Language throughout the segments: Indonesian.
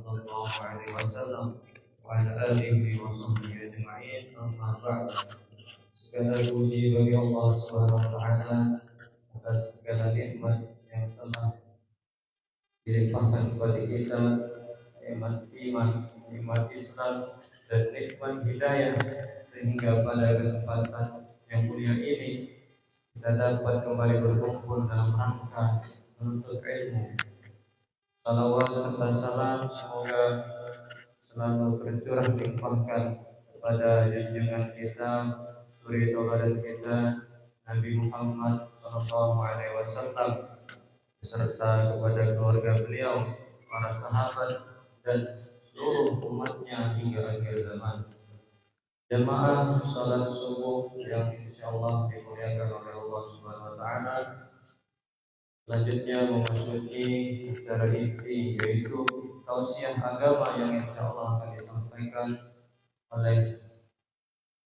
sallallahu alaihi wasallam wa ala alihi wa sahbihi ajma'in. Amma ba'd. Segala puji bagi Allah Subhanahu wa taala atas segala nikmat yang telah dilimpahkan kepada kita, nikmat iman, nikmat Islam, dan nikmat hidayah, sehingga pada kesempatan yang mulia ini kita dapat kembali berkumpul dalam rangka menuntut ilmu. Salawat serta salam semoga selalu tercurah limpahkan kepada junjungan kita, suri tauladan kita, Nabi Muhammad SAW, beserta kepada keluarga beliau, para sahabat, dan seluruh umatnya hingga akhir zaman. Jamaah salat subuh yang insyaallah dimuliakan oleh Allah Subhanahu wa taala. Selanjutnya memasuki acara inti, yaitu tausiah agama yang insyaallah akan disampaikan oleh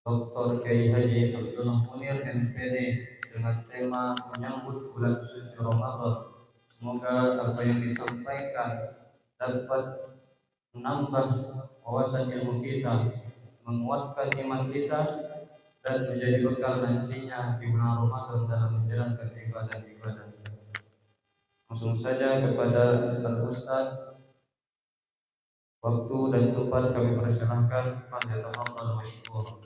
Dr. Kiai Haji Abdullah Munir MPD dengan tema menyambut bulan suci Ramadan. Semoga apa yang disampaikan dapat menambah wawasan ilmu kita, menguatkan iman kita, dan menjadi bekal nantinya di bulan Ramadan dalam menjalankan ibadah-ibadah. Langsung saja kepada Al-Ustaz, waktu dan tempat kami persilahkan. Fadhilul masykur.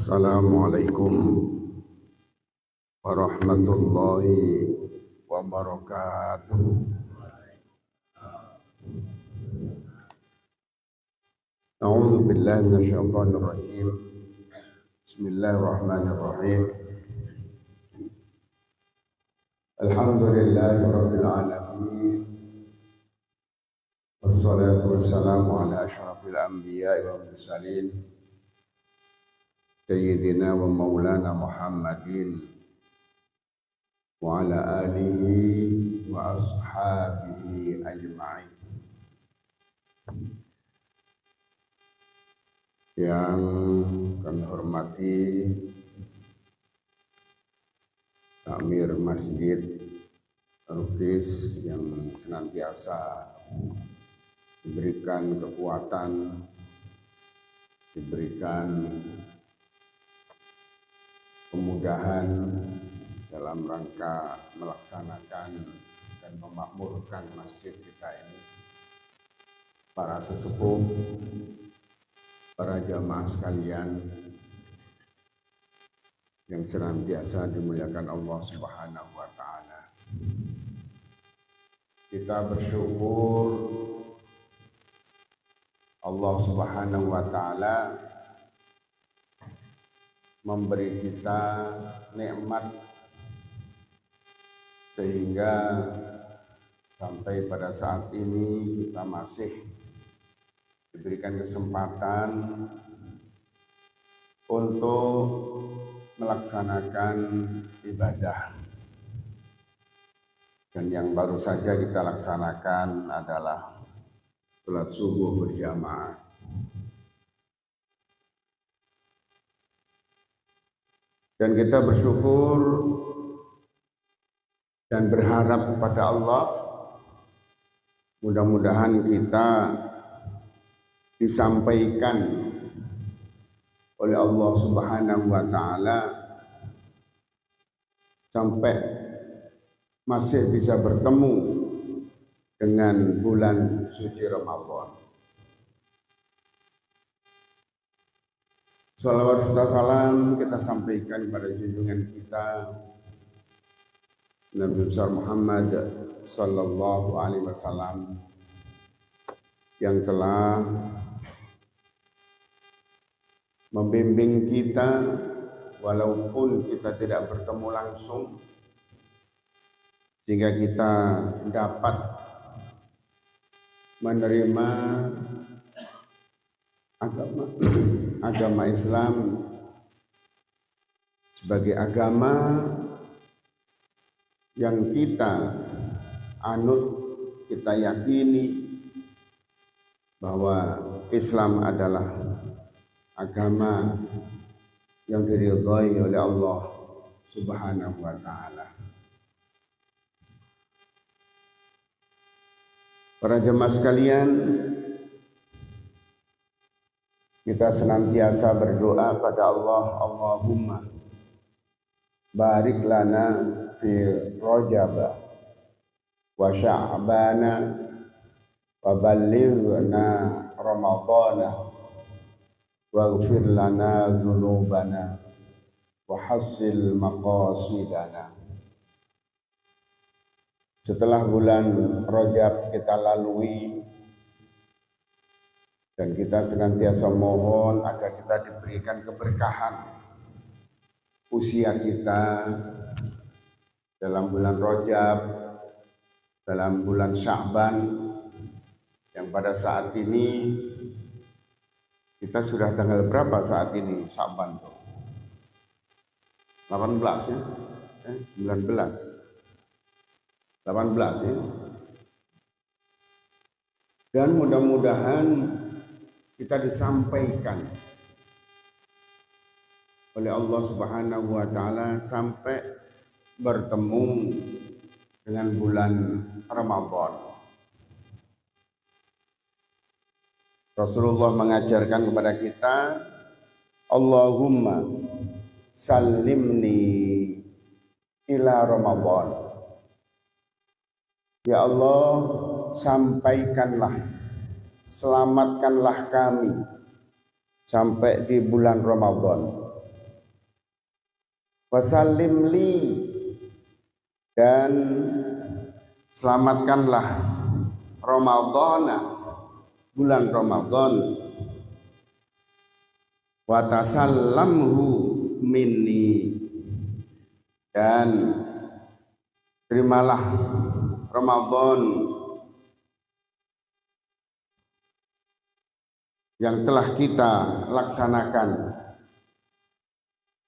Assalamualaikum warahmatullahi wabarakatuh. A'udzu billahi minasyaitonir rajim. Bismillahirrahmanirrahim. Alhamdulillahirabbil alamin. Wassalatu wassalamu ala asyrafil anbiya'i wal mursalin. Sayyidina wa maulana Muhammadin wa ala alihi wa ashabihi ajma'in. Yang kami hormati Amir Masjid Rukis yang senantiasa diberikan kekuatan, diberikan kemudahan dalam rangka melaksanakan dan memakmurkan masjid kita ini. Para sesepuh, para jamaah sekalian yang senantiasa dimuliakan Allah Subhanahu wa taala. Kita bersyukur Allah Subhanahu wa taala memberi kita nikmat sehingga sampai pada saat ini kita masih diberikan kesempatan untuk melaksanakan ibadah. Dan yang baru saja kita laksanakan adalah salat subuh berjamaah. Dan kita bersyukur dan berharap kepada Allah, mudah-mudahan kita disampaikan oleh Allah Subhanahu wa taala sampai masih bisa bertemu dengan bulan suci Ramadan. Salawat serta salam kita sampaikan kepada junjungan kita Nabi besar Muhammad sallallahu alaihi wasallam yang telah membimbing kita walaupun kita tidak bertemu langsung, sehingga kita dapat menerima agama Islam sebagai agama yang kita anut, kita yakini bahwa Islam adalah agama yang diridhai oleh Allah Subhanahu wa taala. Para jemaah sekalian, kita senantiasa berdoa pada Allah, Allahumma barik lana fi Rajab wa Sya'bana wa ballighna Ramadana waghfir lana dzunubana wa hassil maqasidana. Setelah bulan Rajab kita lalui dan kita senantiasa mohon agar kita diberikan keberkahan usia kita dalam bulan Rajab, dalam bulan Sya'ban, yang pada saat ini kita sudah tanggal berapa saat ini Sya'ban tuh? 18 ya? 19 18 ya? Dan mudah-mudahan kita disampaikan oleh Allah Subhanahu wa taala sampai bertemu dengan bulan Ramadan. Rasulullah mengajarkan kepada kita, Allahumma sallimni ila Ramadan. Ya Allah, sampaikanlah, selamatkanlah kami sampai di bulan Ramadan. Wasallim li, dan selamatkanlah Ramadana, bulan Ramadan. Wa tasallamhu minni, dan terimalah Ramadan yang telah kita laksanakan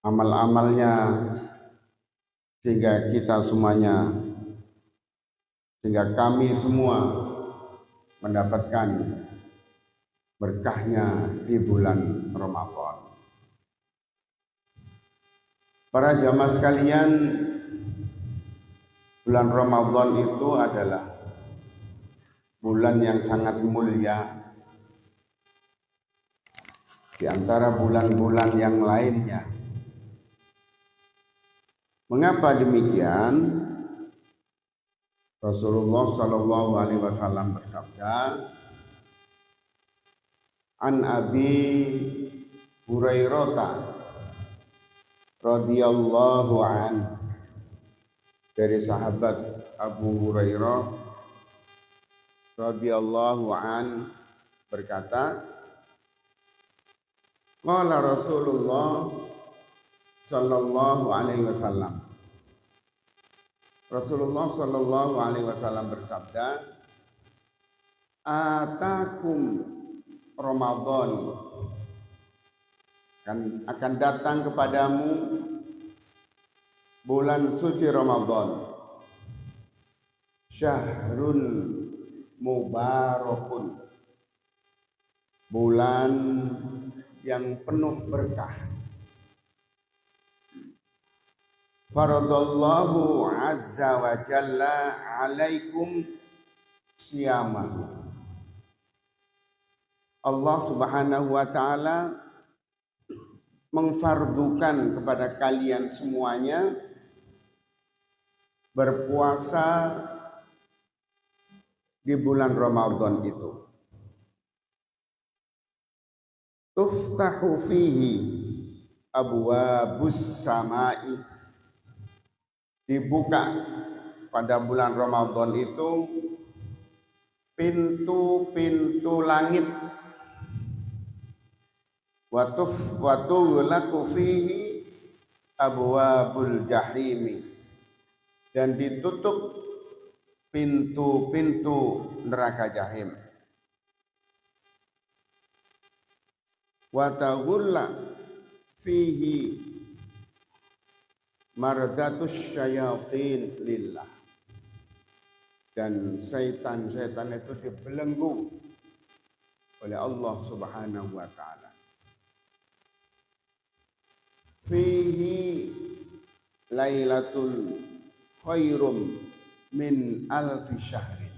amal-amalnya, sehingga kita semuanya, sehingga kami semua mendapatkan berkahnya di bulan Ramadan. Para jamaah sekalian, bulan Ramadan itu adalah bulan yang sangat mulia di antara bulan-bulan yang lainnya. Mengapa demikian? Rasulullah Shallallahu Alaihi Wasallam bersabda, An Abi Hurairah radhiyallahu an, dari sahabat Abu Hurairah radhiyallahu an berkata, qala Rasulullah sallallahu alaihi wasallam, Rasulullah sallallahu alaihi wasallam bersabda, atakum Ramadan, akan datang kepadamu bulan suci Ramadan, syahrun mubarakun, bulan yang penuh berkah. Faradallahu azza wa jalla alaikum siyamahu. Allah Subhanahu wa taala mengfardukan kepada kalian semuanya berpuasa di bulan Ramadan itu. Tuftahu fihi abwabus samai, dibuka pada bulan Ramadan itu pintu-pintu langit. wa tughlaqu fihi abwabul jahimi, dan ditutup pintu-pintu neraka jahim. Wa taghulla fihi mardatus syayatin lillah, dan syaitan-syaitan itu dibelenggu oleh Allah Subhanahu wa taala. Fihi lailatul khairum min alfi syahrin.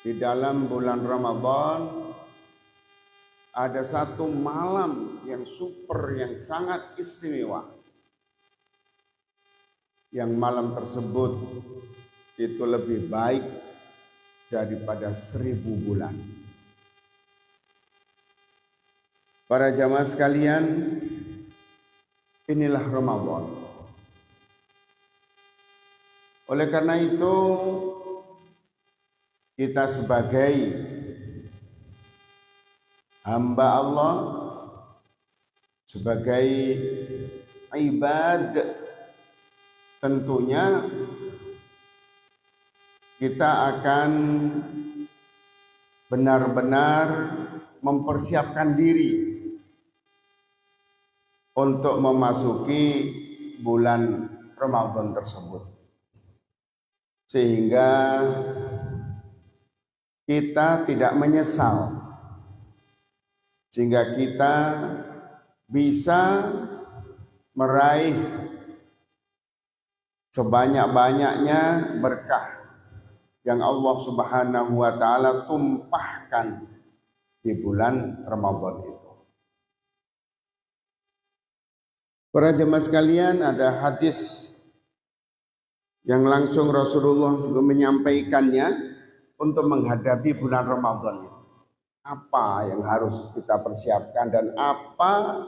Di dalam bulan Ramadan ada satu malam yang super, yang sangat istimewa. Yang malam tersebut itu lebih baik daripada 1000 bulan. Para jamaah sekalian, inilah Ramadan. Oleh karena itu, kita sebagai hamba Allah, sebagai ibad, tentunya kita akan benar-benar mempersiapkan diri untuk memasuki bulan Ramadan tersebut, sehingga kita tidak menyesal, sehingga kita bisa meraih sebanyak-banyaknya berkah yang Allah Subhanahu wa taala tumpahkan di bulan Ramadan itu. Para jemaah sekalian, ada hadis yang langsung Rasulullah juga menyampaikannya untuk menghadapi bulan Ramadan itu. Apa yang harus kita persiapkan dan apa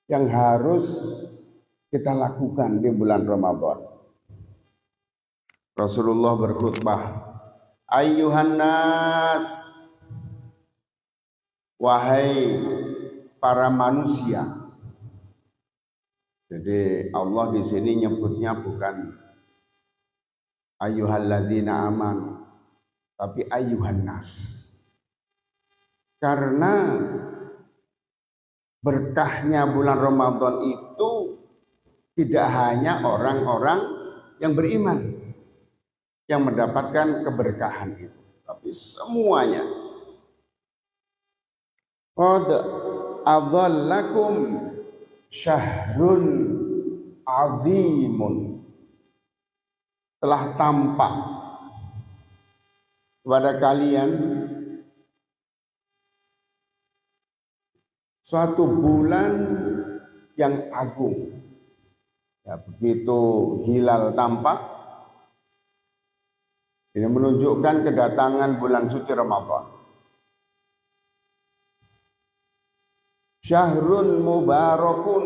yang harus kita lakukan di bulan Ramadan. Rasulullah berkhutbah, ayyuhan nas, wahai para manusia. Jadi Allah di sini nyebutnya bukan ayyuhalladzina amanu, tapi ayyuhan nas. Karena berkahnya bulan Ramadan itu tidak hanya orang-orang yang beriman yang mendapatkan keberkahan itu, tapi semuanya. Qad adhallakum syahrun azimun, telah tampak kepada kalian suatu bulan yang agung. Ya, begitu hilal tampak, ini menunjukkan kedatangan bulan suci Ramadan. Syahrun mubarakun,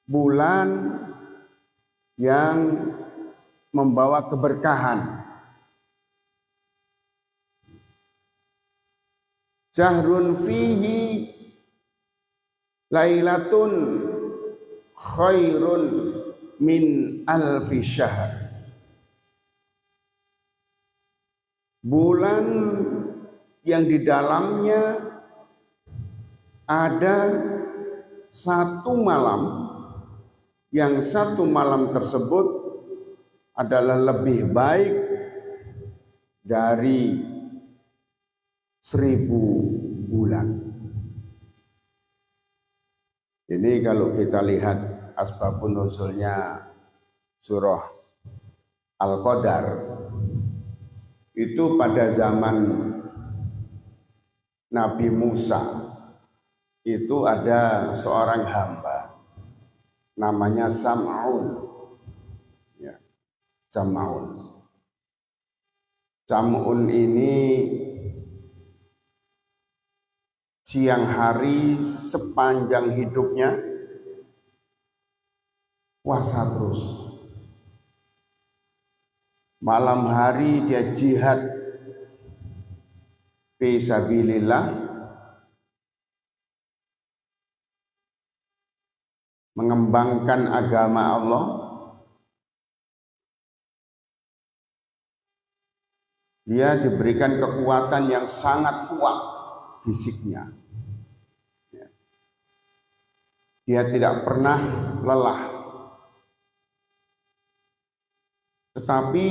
bulan yang membawa keberkahan. Syahrun fihi lailatun khairun min alfi syahr. Bulan yang di dalamnya ada satu malam, yang satu malam tersebut adalah lebih baik dari 1000 bulan. Ini kalau kita lihat asbabun nuzulnya surah Al-Qadar, itu pada zaman Nabi Musa itu ada seorang hamba namanya Sam'un. Ya, Sam'un. Sam'un ini siang hari sepanjang hidupnya puasa terus. Malam hari dia jihad fi sabilillah, mengembangkan agama Allah, dia diberikan kekuatan yang sangat kuat fisiknya. Dia tidak pernah lelah. Tetapi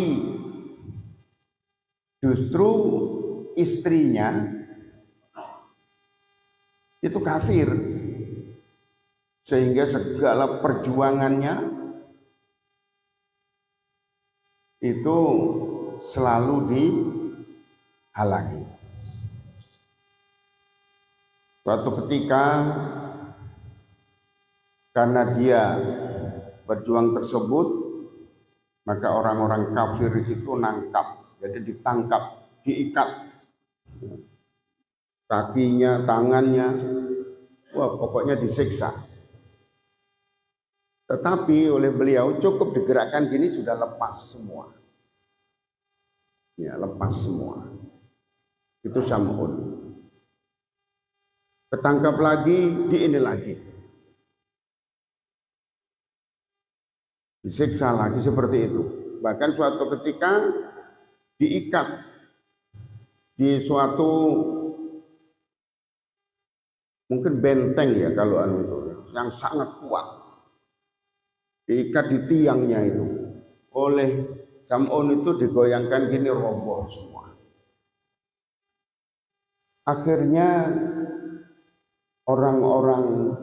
justru istrinya itu kafir, sehingga segala perjuangannya itu selalu dihalangi. Suatu ketika karena dia berjuang tersebut, maka orang-orang kafir itu nangkap, jadi ditangkap, diikat kakinya, tangannya, wah pokoknya disiksa. Tetapi oleh beliau cukup digerakkan gini sudah lepas semua. Ya, lepas semua. Itu Sam'un. Ketangkap lagi, ini lagi. Disiksa lagi seperti itu. Bahkan suatu ketika diikat di suatu mungkin benteng ya kalau itu yang sangat kuat. Diikat di tiangnya itu. Oleh Sam'un itu digoyangkan gini, roboh semua. Akhirnya orang-orang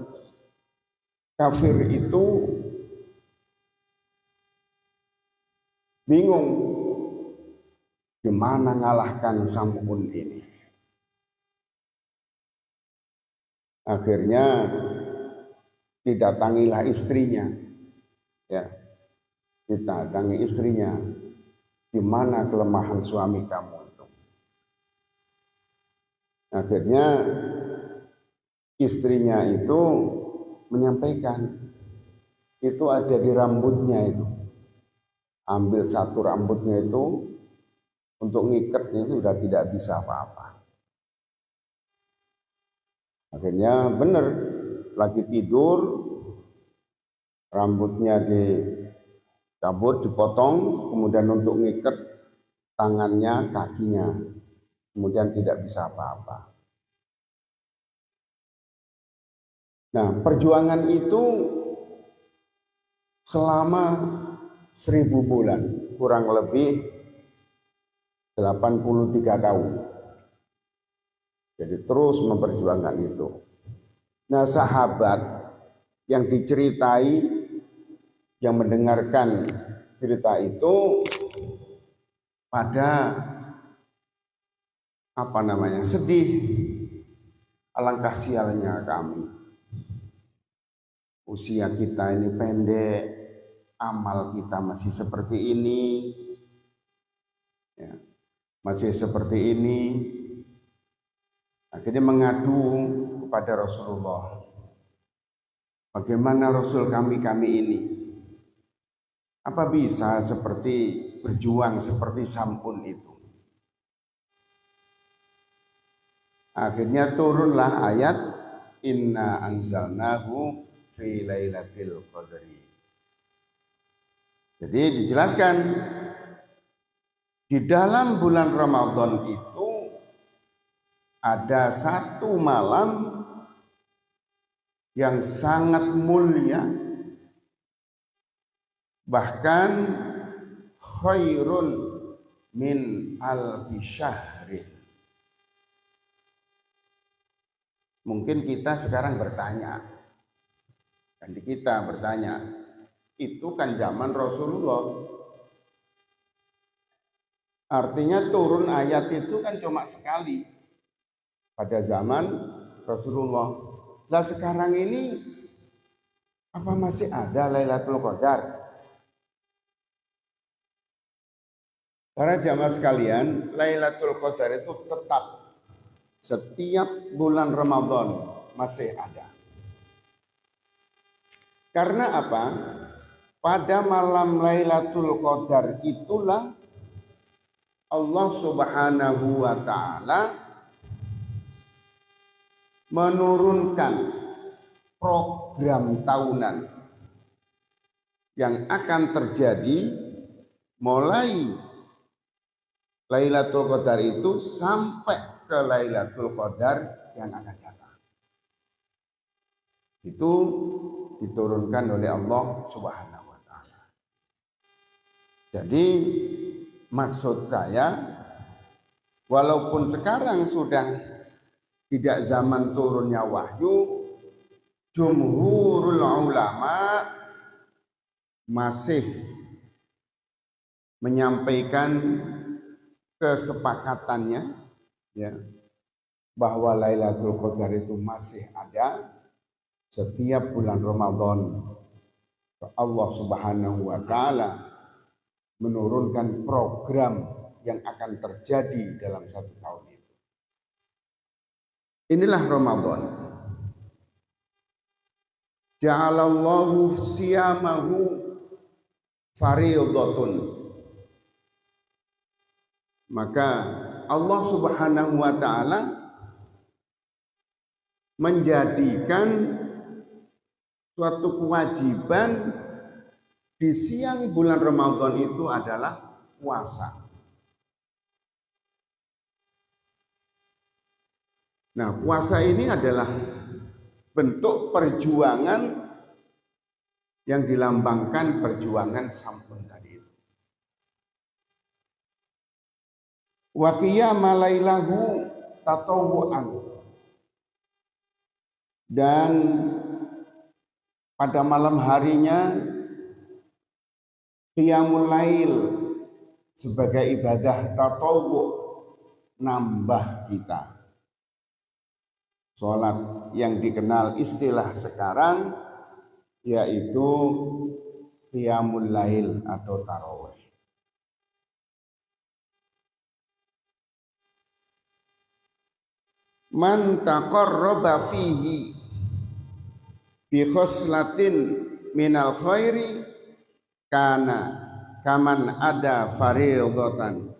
kafir itu bingung gimana ngalahkan Sam'un ini. Akhirnya didatangilah istrinya, ya, didatangi istrinya, di mana kelemahan suami kamu itu. Akhirnya istrinya itu menyampaikan, itu ada di rambutnya itu. Ambil satu rambutnya itu, untuk ngikat itu sudah tidak bisa apa-apa. Akhirnya benar, lagi tidur, rambutnya dicabut, dipotong, kemudian untuk ngikat tangannya, kakinya, kemudian tidak bisa apa-apa. Nah, perjuangan itu selama 1000 bulan, kurang lebih 83 tahun. Jadi terus memperjuangkan itu. Nah, sahabat yang diceritai, yang mendengarkan cerita itu pada sedih. Alangkah sialnya kami. Usia kita ini pendek, amal kita masih seperti ini, ya, masih seperti ini. Akhirnya mengadu kepada Rasulullah. Bagaimana Rasul kami ini? Apa bisa seperti berjuang seperti Sam'un itu? Akhirnya turunlah ayat Inna anzalnahu fi lailatul qadri. Jadi dijelaskan di dalam bulan Ramadan itu ada satu malam yang sangat mulia, bahkan khairun min alfi syahrin. Mungkin kita sekarang bertanya, itu kan zaman Rasulullah. Artinya turun ayat itu kan cuma sekali pada zaman Rasulullah. Nah sekarang ini apa masih ada Lailatul Qadar? Para jamaah sekalian, Lailatul Qadar itu tetap setiap bulan Ramadan masih ada. Karena apa? Pada malam Lailatul Qadar itulah Allah Subhanahu wa taala menurunkan program tahunan yang akan terjadi mulai Lailatul Qadar itu sampai ke Lailatul Qadar yang akan datang. Itu diturunkan oleh Allah Subhanahu wa taala. Jadi maksud saya, walaupun sekarang sudah tidak zaman turunnya wahyu, jumhurul ulama masih menyampaikan kesepakatannya, ya, bahwa Lailatul Qadar itu masih ada setiap bulan Ramadan. Allah Subhanahu wa taala menurunkan program yang akan terjadi dalam satu tahun itu. Inilah Ramadan. Ja'alallahu siyamahu fardhatun. Maka Allah Subhanahu wa taala menjadikan suatu kewajiban di siang bulan Ramadan itu adalah puasa. Nah, puasa ini adalah bentuk perjuangan yang dilambangkan perjuangan sampun tadi itu. Wa qiyama lailahu tatawwu'an. Dan pada malam harinya qiyamul lail sebagai ibadah tatawwu, nambah kita. Sholat yang dikenal istilah sekarang yaitu qiyamul lail atau tarawih. Man taqarraba fihi bi khoslatin minal khairi kana kaman ada fardhatan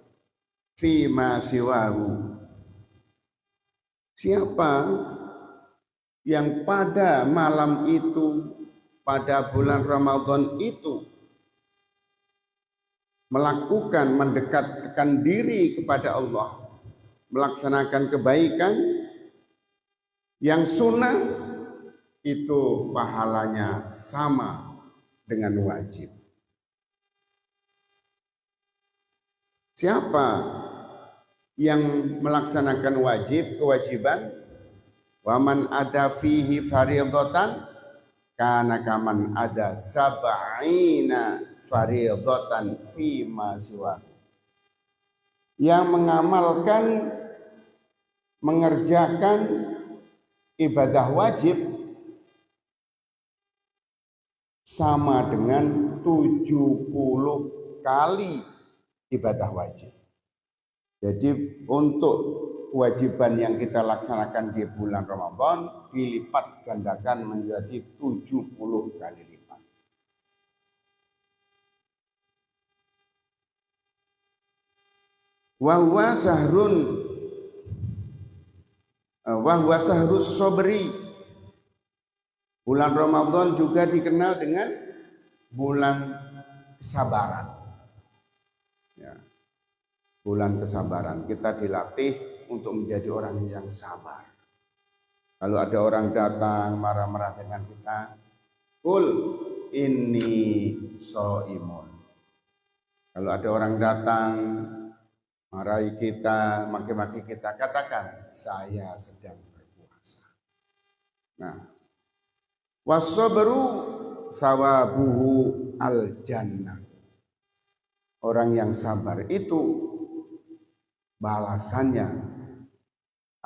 fi ma siwahu. Siapa yang pada malam itu, pada bulan Ramadan itu melakukan, mendekatkan diri kepada Allah, melaksanakan kebaikan yang sunnah, itu pahalanya sama dengan wajib. Siapa yang melaksanakan kewajiban, waman ada fihi fardhatan kana kaman ada sab'ina fardhatan fi ma siwa. Yang mengamalkan, mengerjakan ibadah wajib sama dengan 70 kali ibadah wajib. Jadi untuk kewajiban yang kita laksanakan di bulan Ramadan dilipat gandakan menjadi 70 kali lipat. Wa huwa sahrus sobri. Bulan Ramadan juga dikenal dengan bulan kesabaran. Ya. Bulan kesabaran, kita dilatih untuk menjadi orang yang sabar. Kalau ada orang datang marah-marah dengan kita, qul inni shaimun. Kalau ada orang datang marahi kita, maki-maki kita, katakan saya sedang berpuasa. Nah, was-sabru sawabuhu al-jannah. Orang yang sabar itu balasannya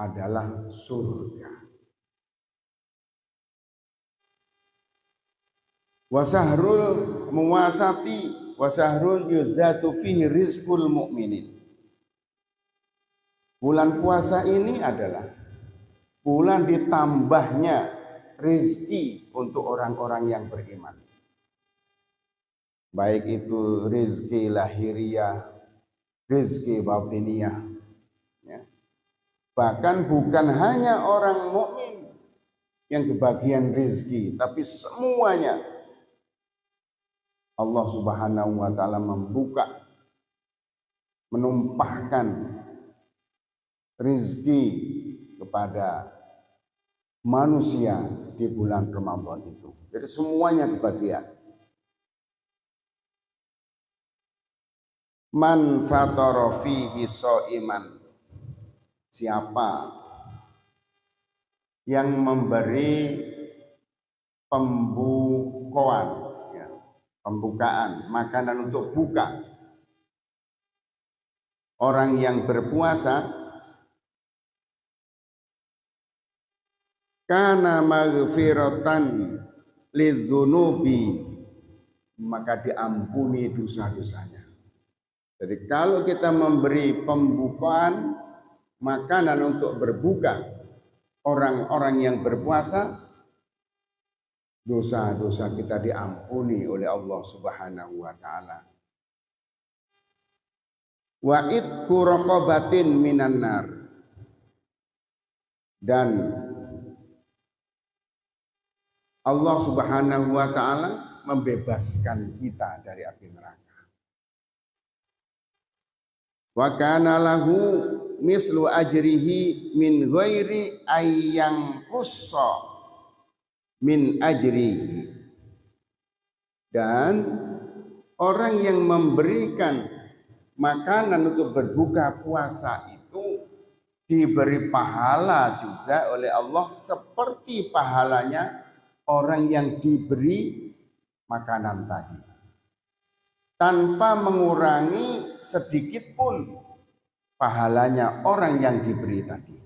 adalah surga. Wasahrul muwasati wasahrul yuzdatu fihi rizqul mu'minin. Bulan puasa ini adalah bulan ditambahnya rezeki untuk orang-orang yang beriman. Baik itu rezeki lahiriah, rezeki batiniyah, ya. Bahkan bukan hanya orang mukmin yang kebagian rezeki, tapi semuanya Allah Subhanahu wa taala membuka, menumpahkan rezeki kepada manusia di bulan Ramadan itu. Jadi semuanya kebagian. Man fatara fihi shaiman. Siapa yang memberi pembukaan, ya, pembukaan, makanan untuk buka orang yang berpuasa, kana maghfiratan lizunubi, maka diampuni dosa-dosanya. Jadi kalau kita memberi pembukaan makanan untuk berbuka orang-orang yang berpuasa, dosa-dosa kita diampuni oleh Allah Subhanahu wa taala. Wa idku raqabatin minan nar, dan Allah Subhanahu wa taala membebaskan kita dari api neraka. Wa kana lahu mislu ajrihi min ghairi ayyang qussa min ajrihi. Dan orang yang memberikan makanan untuk berbuka puasa itu diberi pahala juga oleh Allah seperti pahalanya orang yang diberi makanan tadi, tanpa mengurangi sedikit pun pahalanya orang yang diberi tadi.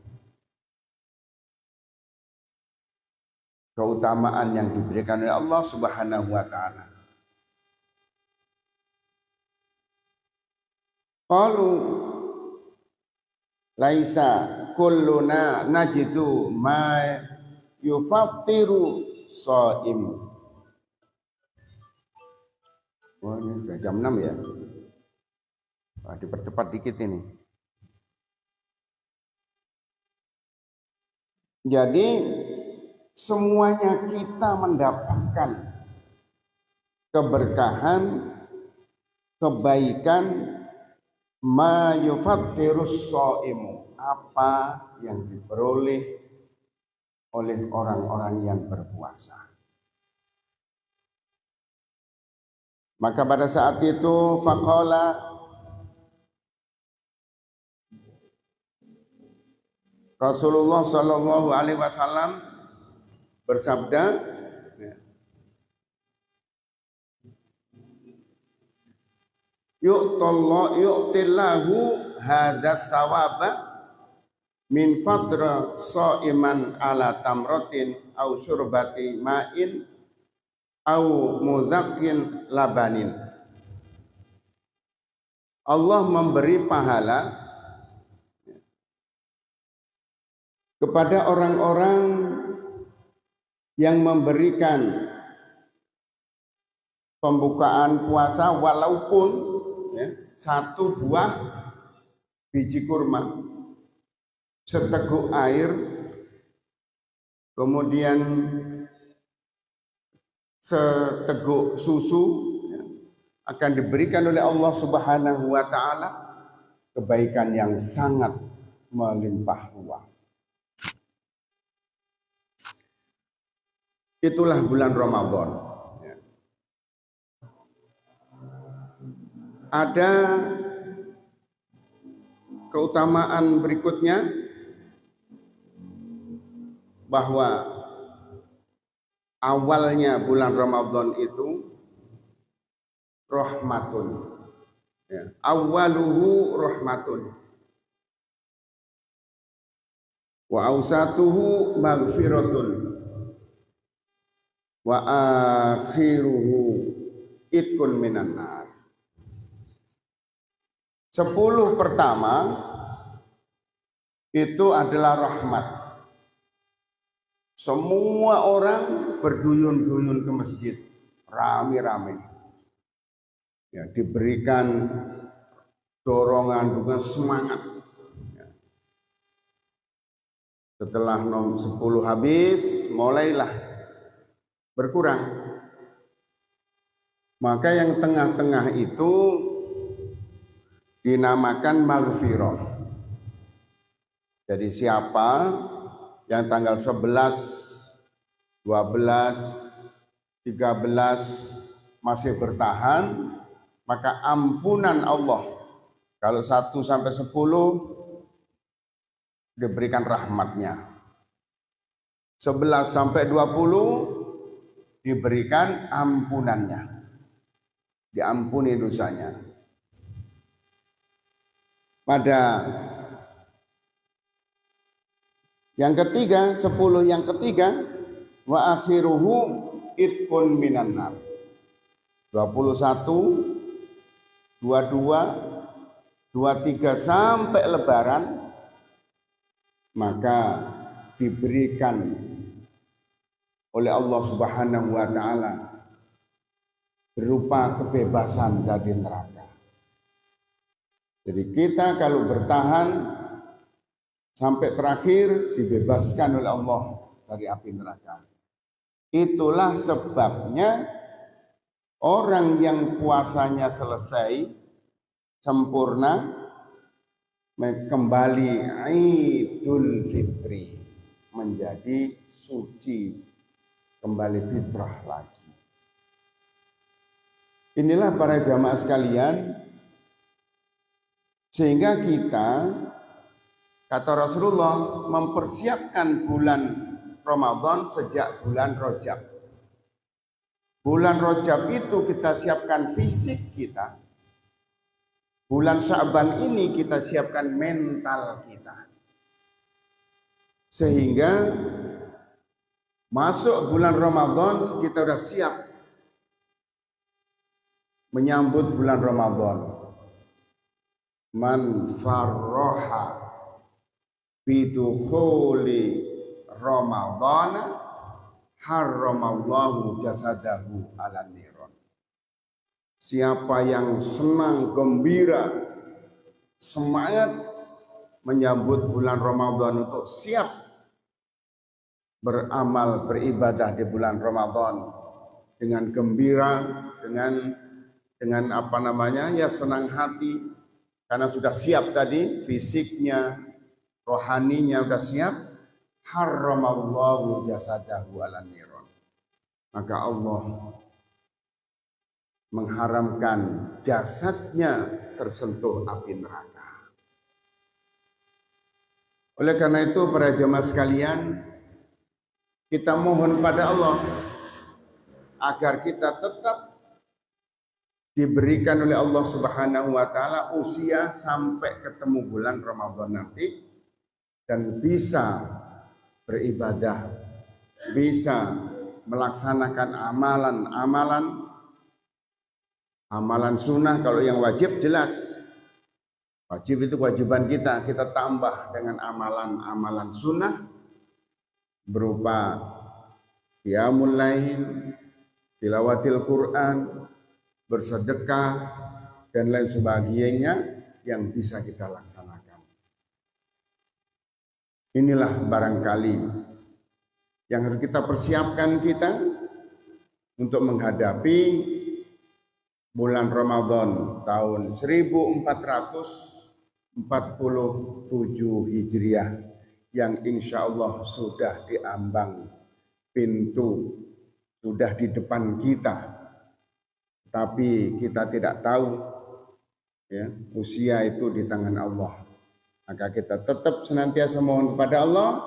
Keutamaan yang diberikan oleh Allah Subhanahu wa taala. Qalu laisa kulluna najidu ma yufattiru shaim. Wah, ini sudah jam 6 ya. Wah, dipercepat dikit ini. Jadi semuanya kita mendapatkan keberkahan, kebaikan, ma yufattirus shaimu, apa yang diperoleh oleh orang-orang yang berpuasa. Maka pada saat itu faqala, Rasulullah Shallallahu Alaihi Wasallam bersabda, yu'tillahu hadas sawaba min fatra shaiman ala tamratin au syurbati ma'in au muzakin labanin. Allah memberi pahala kepada orang-orang yang memberikan pembukaan puasa walaupun ya, 1 buah biji kurma, seteguk air, kemudian seteguk susu, ya, akan diberikan oleh Allah Subhanahu wa taala kebaikan yang sangat melimpah ruah. Itulah bulan Ramadan. Ya. Ada keutamaan berikutnya bahwa awalnya bulan Ramadan itu rahmatun, ya. Awaluhu rahmatun wa ausatuhu maghfiratun wa akhiruhu itkun minan nar. 10 pertama itu adalah rahmat. Semua orang berduyun-duyun ke masjid, rame-rame. Ya, diberikan dorongan, bukan semangat. Ya. Setelah 10 habis, mulailah berkurang. Maka yang tengah-tengah itu dinamakan maghfirah. Jadi siapa yang tanggal 11, 12, 13 masih bertahan, maka ampunan Allah kalau 1 sampai 10 diberikan rahmatnya. 11 sampai 20 diberikan ampunannya. Diampuni dosanya. Pada yang ketiga, 10 yang ketiga, wa akhiruhu itqun minan nar. 21, 22, 23 sampai lebaran, maka diberikan oleh Allah Subhanahu wa taala berupa kebebasan dari neraka. Jadi kita kalau bertahan sampai terakhir dibebaskan oleh Allah dari api neraka. Itulah sebabnya orang yang puasanya selesai sempurna kembali Idul Fitri menjadi suci, kembali fitrah lagi. Inilah para jamaah sekalian, sehingga kita, kata Rasulullah, mempersiapkan bulan Ramadan sejak bulan Rajab. Bulan Rajab itu kita siapkan fisik kita. Bulan Sya'ban ini kita siapkan mental kita. Sehingga masuk bulan Ramadan kita sudah siap menyambut bulan Ramadan. Man farroha bidukhuli Ramadan harramallahu jasadahu ala niron. Siapa yang senang, gembira, semangat menyambut bulan Ramadan untuk siap beramal, beribadah di bulan Ramadan dengan gembira, dengan apa namanya, ya senang hati, karena sudah siap tadi fisiknya, rohaninya sudah siap. Harramallahu jasadahu ala niron. Maka Allah mengharamkan jasadnya tersentuh api neraka. Oleh karena itu para jemaah sekalian, kita mohon pada Allah agar kita tetap diberikan oleh Allah Subhanahu wa taala usia sampai ketemu bulan Ramadan nanti dan bisa beribadah, bisa melaksanakan amalan sunnah. Kalau yang wajib jelas, wajib itu kewajiban kita tambah dengan amalan sunnah berupa qiyamul lail, tilawatil Quran, bersedekah dan lain sebagainya yang bisa kita laksanakan. Inilah barangkali yang harus kita persiapkan kita untuk menghadapi bulan Ramadan tahun 1447 Hijriah yang insya Allah sudah diambang pintu, sudah di depan kita. Tapi kita tidak tahu, ya, usia itu di tangan Allah. Maka kita tetap senantiasa mohon kepada Allah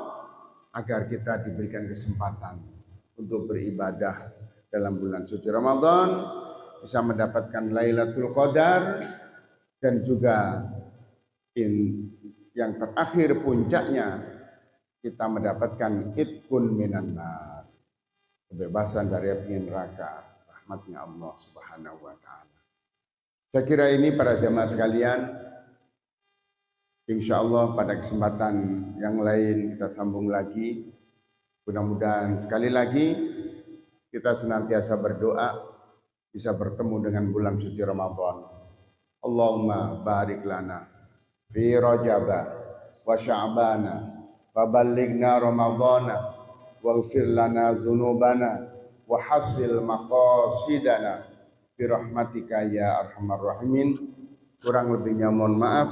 agar kita diberikan kesempatan untuk beribadah dalam bulan suci Ramadan, bisa mendapatkan Lailatul Qadar, dan juga yang terakhir puncaknya kita mendapatkan itqun minan nar, kebebasan dari api neraka, rahmatnya Allah Subhanahu wa taala. Saya kira ini para jamaah sekalian, insya Allah pada kesempatan yang lain kita sambung lagi. Mudah-mudahan sekali lagi kita senantiasa berdoa bisa bertemu dengan bulan suci Ramadan. Allahumma barik lana fi Rajab wa Sya'ban Faballighna Ramadhana waghfir lana dzunubana wa hasil maqasidana bi rahmatika ya arhamar rahimin. Kurang lebihnya mohon maaf.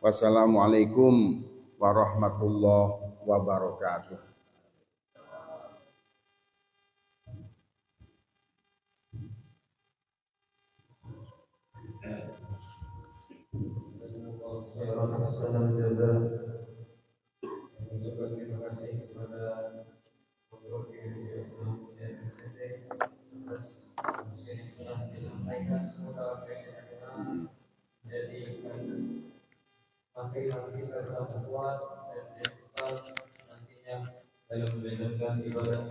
Wassalamualaikum warahmatullahi wabarakatuh. Terima kasih kepada yang telah disampaikan, semoga jadi makin kita tambah kuat dan kekal nantinya dalam menjalankan ibadah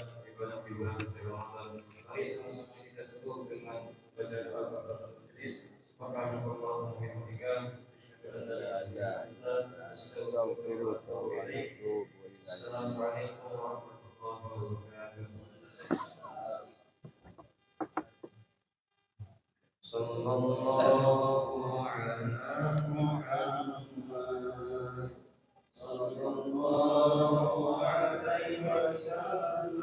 Ramadan. Mari sama-sama kita tutup dengan bacaan Al-Qur'an Al-Karim. Subhanallah wa bihamdihi Assalamualaikum warahmatullahi wabarakatuh. Sallallahu ala Muhammad sallallahu alaihi wasallam.